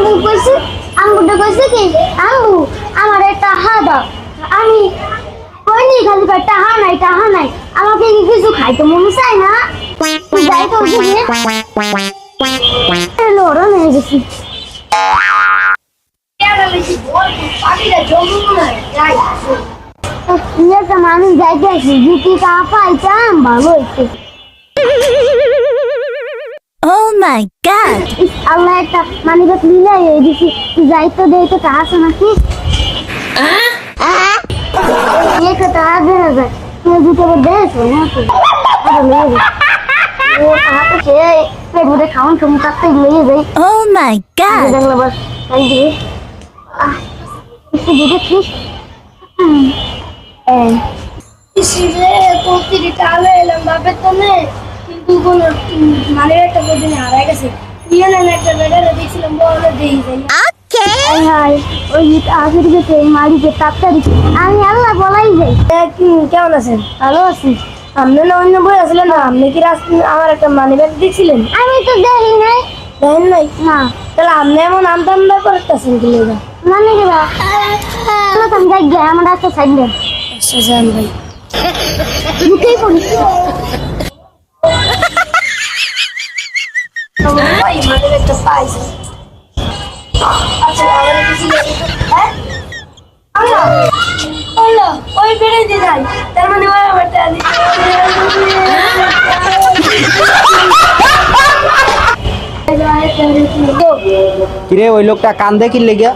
আমি কইছি আম্মুটা কইছে কি আম্মু আমার একটা হাদা আমি কইনি খালি টাহা নাই আমাকে কি কিছু খাইতে মন চায় না যাই তো ওদিকে লড়া নিয়ে গেছি মানুষ যাইতে আসি জুতি কা পাইতাম ভালো হইছে Oh my god! আল্লাহ একটা মানিব্যাগ নিলাই দিছি যাইতো দেই তো টাকা নাকি एक टाका दे हजार तुझे जूते पर दे सोना तो वो कहाँ पे है पेट भरे खाऊं तुम तक तक ले गई Oh my god! देखला बस आई दे इसको जूते ठीक ইসিরে তো তিরিটালে লম্বা বেতনে কিন্তু কোন মানে একটা দিন হারাই গেছে ইয়ে না একটা বেড়ে দিয়েছিলাম বলে দেই যাই हाय हाय ওই আগে থেকে মারি যে তাড়াতাড়ি আমি আল্লাহ বলাই যাই কেমন আছেন ভালো আছি আপনি না অন্য বই আসলেন না আপনি কি আমার একটা মানি ব্যাগ দিয়েছিলেন আমি তো দেখি নাই দেখেন নাই না তাহলে আপনি এমন আমদাম করতেছেন কি লেগা মানে কি বা না তুমি যাই গে আমার একটা সাইড দে আচ্ছা জান ভাই জুতেই পড়ি ওই মানি ব্যাগটা পাইছে আচ্ছা আমার কিছু হ্যাঁ আল্লাহ আল্লাহ ওই বেড়ে দিয়ে যাই তার মানে ওই আমারটা কিরে ওই লোকটা কান্দে কি লেগে